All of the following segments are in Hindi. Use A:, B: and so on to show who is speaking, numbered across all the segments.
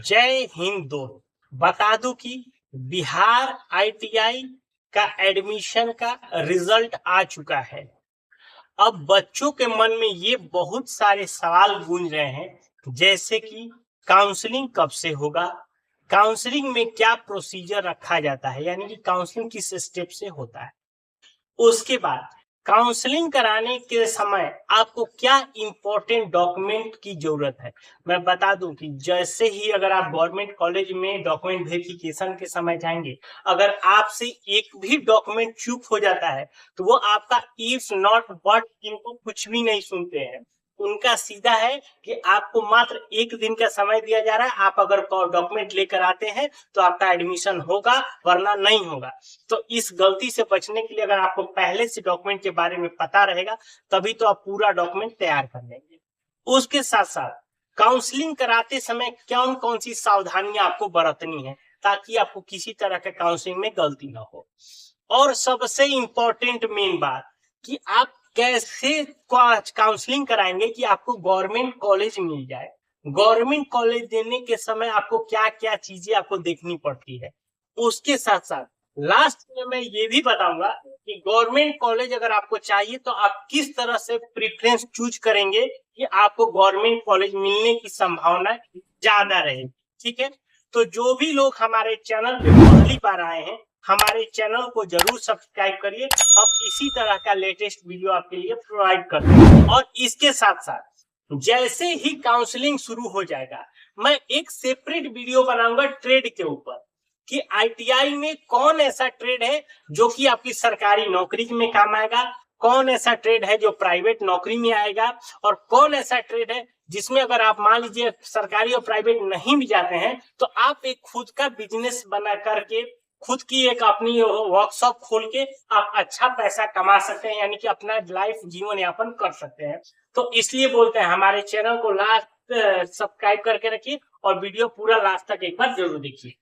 A: जय हिंद दोस्त। बता दूं कि बिहार आईटीआई का एडमिशन का रिजल्ट आ चुका है। अब बच्चों के मन में ये बहुत सारे सवाल गूंज रहे हैं, जैसे कि काउंसलिंग कब से होगा, काउंसलिंग में क्या प्रोसीजर रखा जाता है, यानी कि काउंसलिंग किस स्टेप से होता है। उसके बाद काउंसलिंग कराने के समय आपको क्या इंपॉर्टेंट डॉक्यूमेंट की जरूरत है। मैं बता दूं कि जैसे ही अगर आप गवर्नमेंट कॉलेज में डॉक्यूमेंट वेरिफिकेशन के समय जाएंगे, अगर आपसे एक भी डॉक्यूमेंट चूक हो जाता है तो वो आपका इफ नॉट बट इनको कुछ भी नहीं सुनते हैं। उनका सीधा है कि आपको मात्र एक दिन का समय दिया जा रहा है, आप अगर डॉक्यूमेंट लेकर आते हैं तो आपका एडमिशन होगा, वरना नहीं होगा। तो इस गलती से बचने के लिए अगर आपको पहले से डॉक्यूमेंट के बारे में पता रहेगा तभी तो आप पूरा डॉक्यूमेंट तैयार कर लेंगे। उसके साथ साथ काउंसलिंग कराते समय कौन कौन सी सावधानियां आपको बरतनी है ताकि आपको किसी तरह के काउंसलिंग में गलती ना हो। और सबसे इंपॉर्टेंट मेन बात कि आप कैसे काउंसलिंग कराएंगे कि आपको गवर्नमेंट कॉलेज मिल जाए। गवर्नमेंट कॉलेज देने के समय आपको क्या क्या चीजें आपको देखनी पड़ती है। उसके साथ साथ लास्ट में मैं ये भी बताऊंगा कि गवर्नमेंट कॉलेज अगर आपको चाहिए तो आप किस तरह से प्रेफरेंस चूज करेंगे कि आपको गवर्नमेंट कॉलेज मिलने की संभावना ज्यादा रहेगी। ठीक है, तो जो भी लोग हमारे चैनल पे पहली बार आए हैं, हमारे चैनल को जरूर सब्सक्राइब करिए। हम इसी तरह का लेटेस्ट वीडियो आपके लिए प्रोवाइड करते हैं। और इसके साथ साथ जैसे ही काउंसलिंग शुरू हो जाएगा, मैं एक सेपरेट वीडियो बनाऊंगा ट्रेड के ऊपर कि आईटीआई में कौन ऐसा ट्रेड है जो कि आपकी सरकारी नौकरी में काम आएगा, कौन ऐसा ट्रेड है जो प्राइवेट नौकरी में आएगा, और कौन ऐसा ट्रेड है जिसमें अगर आप मान लीजिए सरकारी और प्राइवेट नहीं भी जाते हैं तो आप एक खुद का बिजनेस बना करके, खुद की एक अपनी वर्कशॉप खोल के आप अच्छा पैसा कमा सकते हैं, यानी कि अपना लाइफ जीवन यापन कर सकते हैं। तो इसलिए बोलते हैं हमारे चैनल को लास्ट सब्सक्राइब करके रखिए और वीडियो पूरा लास्ट तक एक बार जरूर देखिए।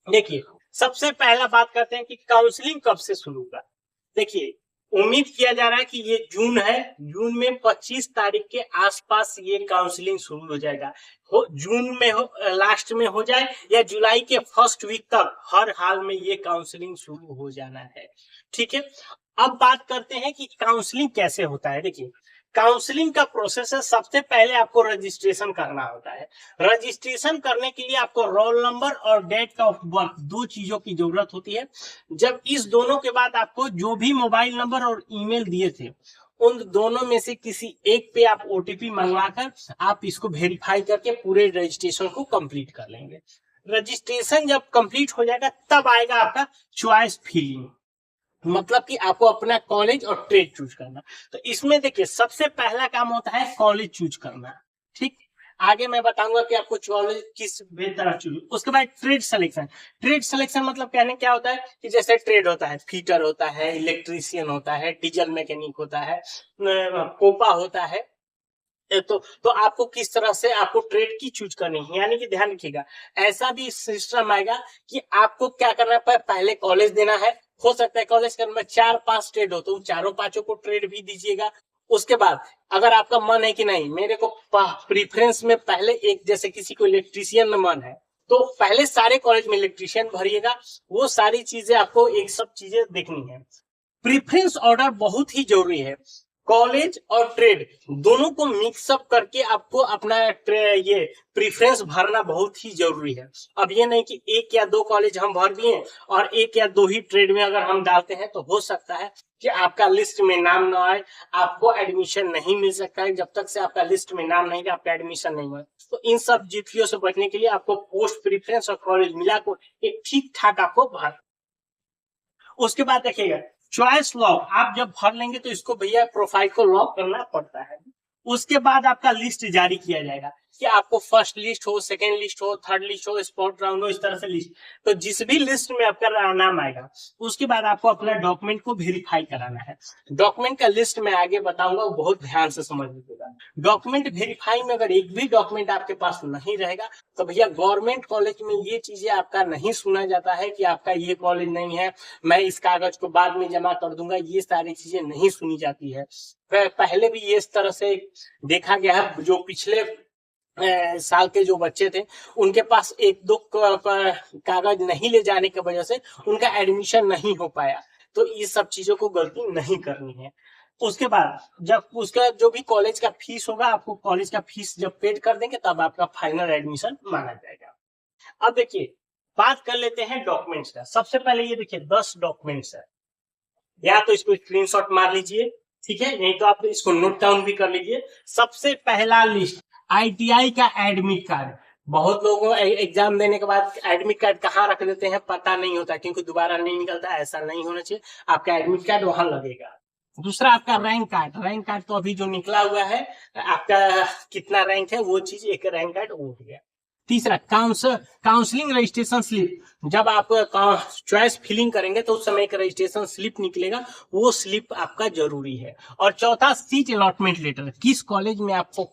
A: देखिए, सबसे पहला बात करते हैं कि काउंसलिंग कब से शुरू होगा। देखिए, उम्मीद किया जा रहा है कि ये जून है, जून में 25 तारीख के आसपास ये काउंसलिंग शुरू हो जाएगा। जून में हो, लास्ट में हो जाए या जुलाई के फर्स्ट वीक तक, हर हाल में ये काउंसलिंग शुरू हो जाना है। ठीक है, अब बात करते हैं कि काउंसलिंग कैसे होता है। देखिए, काउंसलिंग का प्रोसेस है, सबसे पहले आपको रजिस्ट्रेशन करना होता है। रजिस्ट्रेशन करने के लिए आपको रोल नंबर और डेट ऑफ बर्थ, दो चीजों की जरूरत होती है। जब इस दोनों के बाद आपको जो भी मोबाइल नंबर और ईमेल दिए थे उन दोनों में से किसी एक पे आप ओटीपी मंगवाकर आप इसको वेरीफाई करके पूरे रजिस्ट्रेशन को कंप्लीट कर लेंगे। रजिस्ट्रेशन जब कंप्लीट हो जाएगा तब आएगा आपका चॉइस फिलिंग, मतलब कि आपको अपना कॉलेज और ट्रेड चूज करना। तो इसमें देखिए, सबसे पहला काम होता है कॉलेज चूज करना। ठीक, आगे मैं बताऊंगा कि आपको कॉलेज किस तरह चूज। उसके बाद ट्रेड सिलेक्शन। ट्रेड सिलेक्शन मतलब कहने क्या होता है कि जैसे ट्रेड होता है, फिटर होता है, इलेक्ट्रीशियन होता है, डीजल मैकेनिक होता है, कोपा होता है। तो आपको किस तरह से आपको ट्रेड की चूज करनी है, यानी कि ध्यान रखिएगा ऐसा भी सिस्टम आएगा कि आपको क्या करना है, पहले कॉलेज देना है। हो सकता है कॉलेज के अंदर 4-5 ट्रेड हो तो चारों पांचों को ट्रेड भी दीजिएगा। उसके बाद अगर आपका मन है कि नहीं मेरे को प्रीफरेंस में पहले एक, जैसे किसी को इलेक्ट्रीशियन में मन है तो पहले सारे कॉलेज में इलेक्ट्रीशियन भरिएगा। वो सारी चीजें आपको एक सब चीजें देखनी है। प्रीफरेंस ऑर्डर बहुत ही जरूरी है। कॉलेज और ट्रेड दोनों को मिक्सअप करके आपको अपना ये प्रीफरेंस भरना बहुत ही जरूरी है। अब ये नहीं कि एक या दो कॉलेज हम भर दिए और एक या दो ही ट्रेड में अगर हम डालते हैं तो हो सकता है कि आपका लिस्ट में नाम ना आए, आपको एडमिशन नहीं मिल सकता है। जब तक से आपका लिस्ट में नाम नहीं है आपका एडमिशन नहीं हुआ। तो इन सब जितियों से बचने के लिए आपको पोस्ट प्रीफरेंस और कॉलेज मिलाकर एक ठीक ठाक आपको भर। उसके बाद देखिएगा चॉइस लॉक, आप जब भर लेंगे तो इसको भैया प्रोफाइल को लॉक करना पड़ता है। उसके बाद आपका लिस्ट जारी किया जाएगा कि आपको फर्स्ट लिस्ट हो, सेकंड लिस्ट हो, थर्ड लिस्ट हो, स्पॉट राउंड हो, इस तरह से लिस्ट। तो जिस भी लिस्ट में आपका नाम आएगा उसके बाद आपको अपना डॉक्यूमेंट को वेरीफाई कराना है। डॉक्यूमेंट का लिस्ट मैं आगे बताऊंगा, वो बहुत ध्यान से समझ लीजिएगा। डॉक्यूमेंट वेरीफाई में अगर एक भी डॉक्यूमेंट आपके पास नहीं रहेगा तो भैया गवर्नमेंट कॉलेज में ये चीजें आपका नहीं सुना जाता है कि आपका ये कॉलेज नहीं है, मैं इस कागज को बाद में जमा कर दूंगा, ये सारी चीजें नहीं सुनी जाती है। पहले भी ये इस तरह से देखा गया है, जो पिछले साल के जो बच्चे थे उनके पास एक दो कागज नहीं ले जाने की वजह से उनका एडमिशन नहीं हो पाया। तो ये सब चीजों को गलती नहीं करनी है। उसके बाद जब उसका जो भी कॉलेज का फीस होगा, आपको कॉलेज का फीस जब पेड कर देंगे तब आपका फाइनल एडमिशन माना जाएगा। अब देखिए बात कर लेते हैं डॉक्यूमेंट्स का। सबसे पहले ये देखिए 10 डॉक्यूमेंट्स है, या तो इसको स्क्रीनशॉट मार लीजिए, ठीक है, नहीं तो आप इसको नोट डाउन भी कर लीजिए। सबसे पहला लिस्ट आईटीआई का एडमिट कार्ड। बहुत लोगों एग्जाम देने के बाद एडमिट कार्ड कहाँ रख देते हैं पता नहीं होता, क्योंकि दोबारा नहीं निकलता। ऐसा नहीं होना चाहिए, आपका एडमिट कार्ड वहां लगेगा। दूसरा आपका रैंक कार्ड। रैंक कार्ड तो अभी जो निकला हुआ है आपका कितना रैंक है वो चीज, एक रैंक कार्ड वो हो गया। तीसरा काउंसलिंग रजिस्ट्रेशन स्लिप। जब आप चॉइस फिलिंग करेंगे तो उस समय एक रजिस्ट्रेशन स्लिप निकलेगा, वो स्लिप आपका जरूरी है। और चौथा सीट अलॉटमेंट लेटर। किस कॉलेज में आपको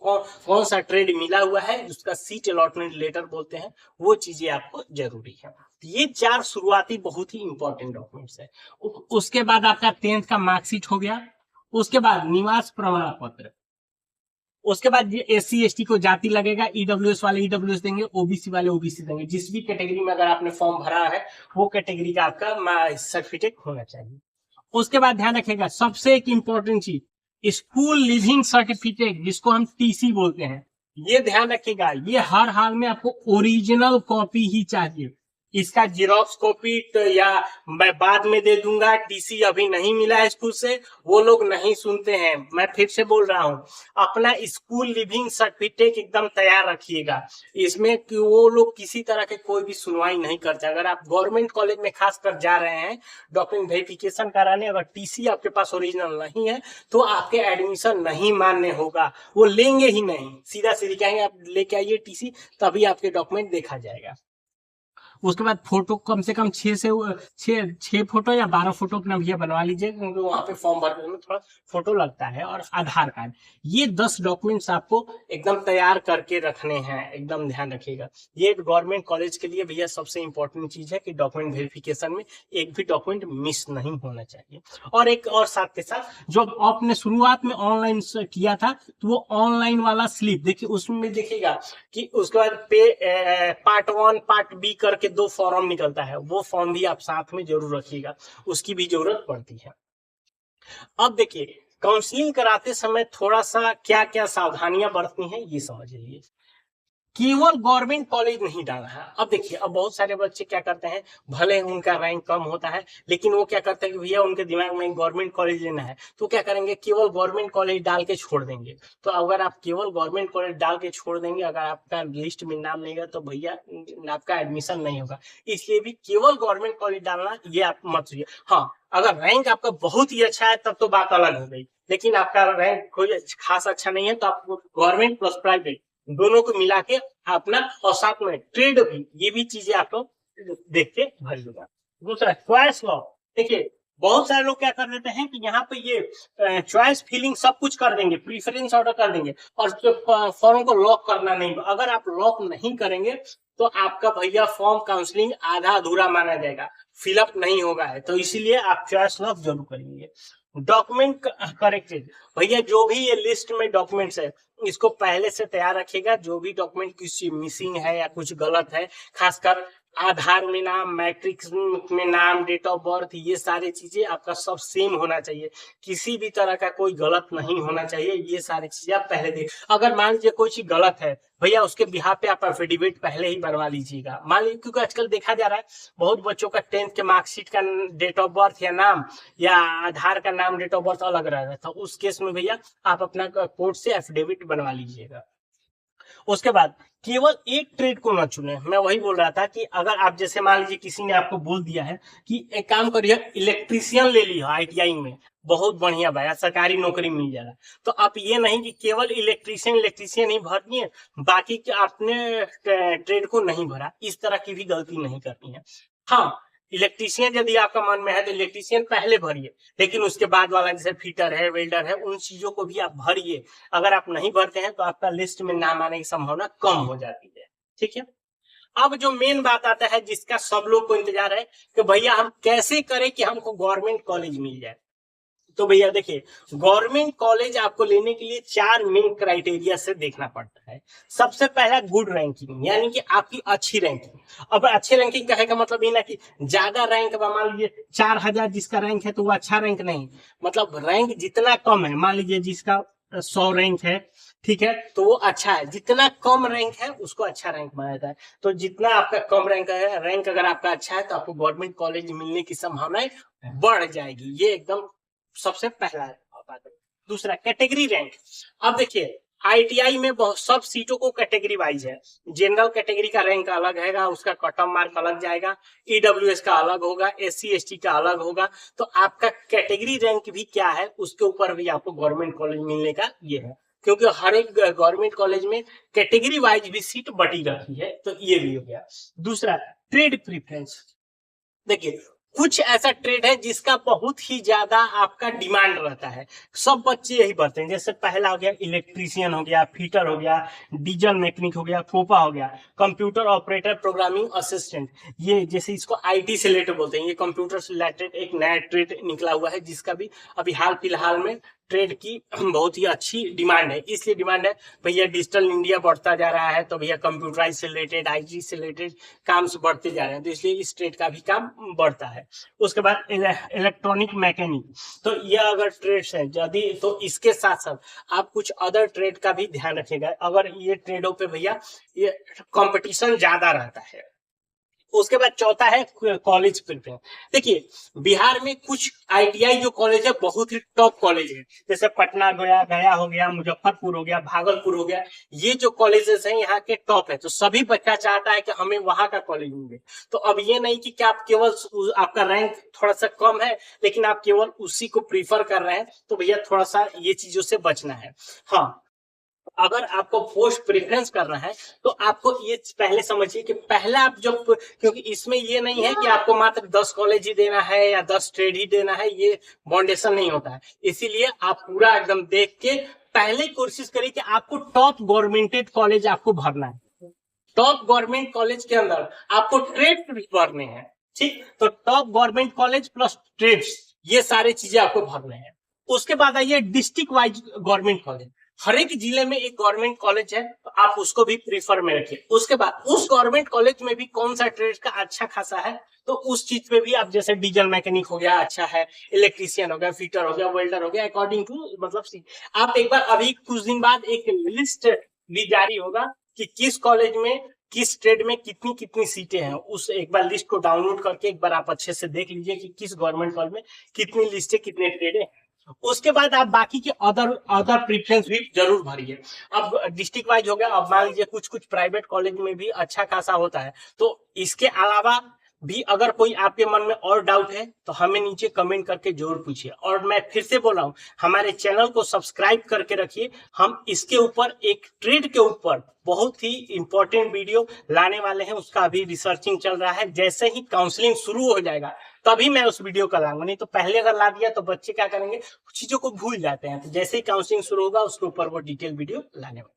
A: कौन सा ट्रेड मिला हुआ है उसका सीट अलॉटमेंट लेटर बोलते हैं, वो चीजें आपको जरूरी है। ये 4 शुरुआती बहुत ही इंपॉर्टेंट डॉक्यूमेंट्स है। उसके बाद आपका 10th का मार्कशीट हो गया। उसके बाद निवास प्रमाण पत्र। उसके बाद SC ST को जाति लगेगा, ईडब्ल्यूएस वाले ईडब्ल्यूएस देंगे, ओबीसी वाले ओबीसी देंगे। जिस भी कैटेगरी में अगर आपने फॉर्म भरा है वो कैटेगरी का आपका सर्टिफिकेट होना चाहिए। उसके बाद ध्यान रखिएगा सबसे एक इंपॉर्टेंट चीज, स्कूल लिविंग सर्टिफिकेट जिसको हम TC बोलते हैं। ये ध्यान रखिएगा, ये हर हाल में आपको ओरिजिनल कॉपी ही चाहिए। इसका जीरोक्स कॉपी या मैं बाद में दे दूंगा, TC अभी नहीं मिला है स्कूल से, वो लोग नहीं सुनते हैं। मैं फिर से बोल रहा हूँ, अपना स्कूल लिविंग सर्टिफिकेट एकदम तैयार रखिएगा। इसमें कि वो लोग किसी तरह के कोई भी सुनवाई नहीं करते। अगर आप गवर्नमेंट कॉलेज में खास कर जा रहे हैं डॉक्यूमेंट वेरिफिकेशन कराने, अगर TC आपके पास ओरिजिनल नहीं है तो आपके एडमिशन नहीं मान्य होगा, वो लेंगे ही नहीं। सीधा सीधी कहेंगे आप लेके आइए TC, तभी आपके डॉक्यूमेंट देखा जाएगा। उसके बाद फोटो कम से कम 6 फोटो या 12 फोटो अपना भैया बनवा लीजिए, क्योंकि वहां पे फॉर्म भरने में थोड़ा फोटो लगता है। और आधार कार्ड, ये 10 डॉक्यूमेंट्स आपको एकदम तैयार करके रखने हैं, एकदम ध्यान रखिएगा। ये गवर्नमेंट कॉलेज के लिए भैया सबसे इंपॉर्टेंट चीज है कि डॉक्यूमेंट वेरिफिकेशन में एक भी डॉक्यूमेंट मिस नहीं होना चाहिए। और एक और साथ के साथ जो आपने शुरुआत में ऑनलाइन किया था तो वो ऑनलाइन वाला स्लिप देखिए, उसमें देखिएगा कि उसके बाद पार्ट 1 पार्ट B करके 2 फॉर्म निकलता है, वो फॉर्म भी आप साथ में जरूर रखिएगा, उसकी भी जरूरत पड़ती है। अब देखिए काउंसलिंग कराते समय थोड़ा सा क्या क्या सावधानियां बरतनी है ये समझ लीजिए। केवल गवर्नमेंट कॉलेज नहीं डालना है। अब देखिए अब बहुत सारे बच्चे क्या करते हैं, भले उनका रैंक कम होता है लेकिन वो क्या करते हैं कि भैया उनके दिमाग में गवर्नमेंट कॉलेज लेना है, तो क्या करेंगे केवल गवर्नमेंट कॉलेज डाल के छोड़ देंगे। तो अगर आप केवल गवर्नमेंट कॉलेज डाल के छोड़ देंगे, अगर आपका लिस्ट में नाम नहीं है तो भैया आपका एडमिशन नहीं होगा। इसलिए भी केवल गवर्नमेंट कॉलेज डालना ये आप मत सोचिए। हाँ, अगर रैंक आपका बहुत ही अच्छा है तब तो बात अलग हो गई, लेकिन आपका रैंक कोई खास अच्छा नहीं है तो आप गवर्नमेंट प्लस प्राइवेट दोनों को मिला के अपना, और साथ में ट्रेड भी, ये भी चीजें आप लोग देख के भरिएगा। दूसरा चॉइस लॉ। देखिए बहुत सारे लोग क्या कर देते हैं कि यहाँ पे ये चॉइस फिलिंग सब कुछ कर देंगे, प्रीफरेंस ऑर्डर कर देंगे और फॉर्म को लॉक करना नहीं। अगर आप लॉक नहीं करेंगे तो आपका भैया फॉर्म काउंसलिंग आधा अधूरा माना जाएगा, फिलअप नहीं होगा है। तो इसीलिए आप चॉइस लॉक जरूर करेंगे। डॉक्यूमेंट करेक्टेड, भैया जो भी ये लिस्ट में डॉक्यूमेंट्स है इसको पहले से तैयार रखिएगा। जो भी डॉक्यूमेंट किसी मिसिंग है या कुछ गलत है, खासकर आधार में नाम, मैट्रिक्स में नाम, डेट ऑफ बर्थ, ये सारी चीजें आपका सब सेम होना चाहिए, किसी भी तरह का कोई गलत नहीं होना चाहिए। ये सारी चीजें आप पहले देख, अगर मान लीजिए कोई चीज गलत है भैया उसके बिहाफ पे आप एफिडेविट पहले ही बनवा लीजिएगा। मान लीजिए क्योंकि आजकल देखा जा रहा है बहुत बच्चों का 10th के मार्कशीट का डेट ऑफ बर्थ या नाम या आधार का नाम डेट ऑफ बर्थ अलग रह रहा था, उस केस में भैया आप अपना कोर्ट से एफिडेविट बनवा लीजिएगा। उसके बाद केवल एक ट्रेड को न चुने। मैं वही बोल रहा था कि अगर आप जैसे मान लीजिए किसी ने आपको बोल दिया है कि एक काम करिए इलेक्ट्रीशियन ले लियो ITI में, बहुत बढ़िया भाई सरकारी नौकरी मिल जाएगा, तो आप ये नहीं कि केवल इलेक्ट्रीशियन ही भर दिए बाकी आपने ट्रेड को नहीं भरा, इस तरह की भी गलती नहीं करनी है। हाँ, इलेक्ट्रीशियन यदि आपका मन में है तो इलेक्ट्रीशियन पहले भरिए, लेकिन उसके बाद वाला जैसे फिटर है, वेल्डर है, उन चीजों को भी आप भरिए। अगर आप नहीं भरते हैं तो आपका लिस्ट में नाम आने की संभावना कम हो जाती है। ठीक है, अब जो मेन बात आता है जिसका सब लोग को इंतजार है कि भैया हम कैसे करें कि हमको गवर्नमेंट कॉलेज मिल जाए। तो भैया देखिए, गवर्नमेंट कॉलेज आपको लेने के लिए 4 मेन क्राइटेरिया से देखना पड़ता है। सबसे पहला गुड रैंकिंग, यानी कि आपकी अच्छी रैंकिंग। अब अच्छी रैंकिंग कहने का मतलब ये ना कि ज्यादा रैंक, मान लीजिए 4000 जिसका रैंक है तो वो अच्छा रैंक नहीं, मतलब रैंक जितना कम है, मान लीजिए जिसका 100 रैंक है, ठीक है, तो वो अच्छा है। जितना कम रैंक है उसको अच्छा रैंक माना जाता है। तो जितना आपका कम रैंक है, रैंक अगर आपका अच्छा है तो आपको गवर्नमेंट कॉलेज मिलने की संभावनाएं बढ़ जाएगी। ये एकदम सबसे पहला बात है। दूसरा कैटेगरी रैंक। अब देखिए, आईटीआई में बहुत सब सीटों को कैटेगरी वाइज है। जनरल कैटेगरी का रैंक अलग है, उसका कट ऑफ मार्क अलग जाएगा। ईडब्ल्यूएस का अलग होगा, एससी एसटी का अलग होगा। तो आपका कैटेगरी रैंक भी क्या है उसके ऊपर भी आपको गवर्नमेंट कॉलेज मिलने का ये है, क्योंकि हर एक गवर्नमेंट कॉलेज में कैटेगरी वाइज भी सीट बटी रखी है। तो ये भी हो गया। दूसरा ट्रेड प्रीफरेंस। देखिए, कुछ ऐसा ट्रेड है जिसका बहुत ही ज्यादा आपका डिमांड रहता है, सब बच्चे यही पढ़ते हैं। जैसे पहला हो गया इलेक्ट्रीशियन हो गया, फिटर हो गया, डीजल मैकेनिक हो गया, कोपा हो गया, कंप्यूटर ऑपरेटर प्रोग्रामिंग असिस्टेंट। ये जैसे इसको आईटी से रिलेटेड बोलते हैं, ये कंप्यूटर से रिलेटेड एक नया ट्रेड निकला हुआ है, जिसका भी अभी हाल फिलहाल में ट्रेड की बहुत ही अच्छी डिमांड है। इसलिए डिमांड है भैया, डिजिटल इंडिया बढ़ता जा रहा है, तो भैया कंप्यूटराइज से रिलेटेड, आईटी से रिलेटेड काम से बढ़ते जा रहे हैं, तो इसलिए इस ट्रेड का भी काम बढ़ता है। उसके बाद इलेक्ट्रॉनिक मैकेनिक। तो ये अगर ट्रेड्स है, यदि तो इसके साथ साथ आप कुछ अदर ट्रेड का भी ध्यान रखिएगा। अगर ये ट्रेडों पे भैया ये कंपटीशन ज्यादा रहता है। उसके बाद चौथा है कॉलेज प्रिफरेंस। देखिए, बिहार में कुछ आईटीआई जो कॉलेज है बहुत ही टॉप कॉलेज है, जैसे पटना गया हो गया, मुजफ्फरपुर हो गया, भागलपुर हो गया। ये जो कॉलेजेस हैं यहाँ के टॉप है, तो सभी बच्चा चाहता है कि हमें वहां का कॉलेज मिले। तो अब ये नहीं कि आप केवल आपका रैंक थोड़ा सा कम है लेकिन आप केवल उसी को प्रीफर कर रहे हैं, तो भैया थोड़ा सा ये चीजों से बचना है। हाँ, अगर आपको पोस्ट प्रेफरेंस करना है तो आपको ये पहले समझिए कि पहला आप जब, क्योंकि इसमें ये नहीं है कि आपको मात्र 10 कॉलेज ही देना है या 10 ट्रेड ही देना है, ये बाउंडेशन नहीं होता है। इसीलिए आप पूरा एकदम देख के पहले कोशिश करिए कि आपको टॉप गवर्नमेंटेड कॉलेज आपको भरना है। टॉप गवर्नमेंट कॉलेज के अंदर आपको ट्रेड भरने हैं, ठीक। तो top government college plus trades, ये सारी चीजें आपको भरने हैं। उसके बाद आइए डिस्ट्रिक्ट वाइज गवर्नमेंट कॉलेज। हर एक जिले में एक गवर्नमेंट कॉलेज है, तो आप उसको भी प्रीफर में रखिए। उसके बाद उस गवर्नमेंट कॉलेज में भी कौन सा ट्रेड का अच्छा खासा है, तो उस चीज पे भी आप, जैसे डीजल मैकेनिक हो गया अच्छा है, इलेक्ट्रीशियन हो गया, फिटर हो गया, वेल्डर हो गया, अकॉर्डिंग टू मतलब आप एक बार अभी कुछ दिन बाद एक लिस्ट भी जारी होगा कि किस कॉलेज में किस ट्रेड में कितनी कितनी सीटें हैं। उस एक बार लिस्ट को डाउनलोड करके एक बार आप अच्छे से देख लीजिए कि किस गवर्नमेंट कॉलेज में कितनी लिस्टें कितने ट्रेड है। उसके बाद आप बाकी के अदर प्रेफरेंस भी जरूर भरिए। अब डिस्ट्रिक्ट वाइज हो गया। अब मान लीजिए कुछ कुछ प्राइवेट कॉलेज में भी अच्छा खासा होता है, तो इसके अलावा भी अगर कोई आपके मन में और डाउट है तो हमें नीचे कमेंट करके जरूर पूछिए। और मैं फिर से बोल रहा हूँ, हमारे चैनल को सब्सक्राइब करके रखिए। हम इसके ऊपर एक ट्रेड के ऊपर बहुत ही इंपॉर्टेंट वीडियो लाने वाले हैं, उसका अभी रिसर्चिंग चल रहा है। जैसे ही काउंसलिंग शुरू हो जाएगा तभी मैं उस वीडियो का लाऊंगा, नहीं तो पहले अगर ला दिया तो बच्चे क्या करेंगे, चीजों को भूल जाते हैं। तो जैसे ही काउंसलिंग शुरू होगा उसके ऊपर वो डिटेल वीडियो लाने वाले।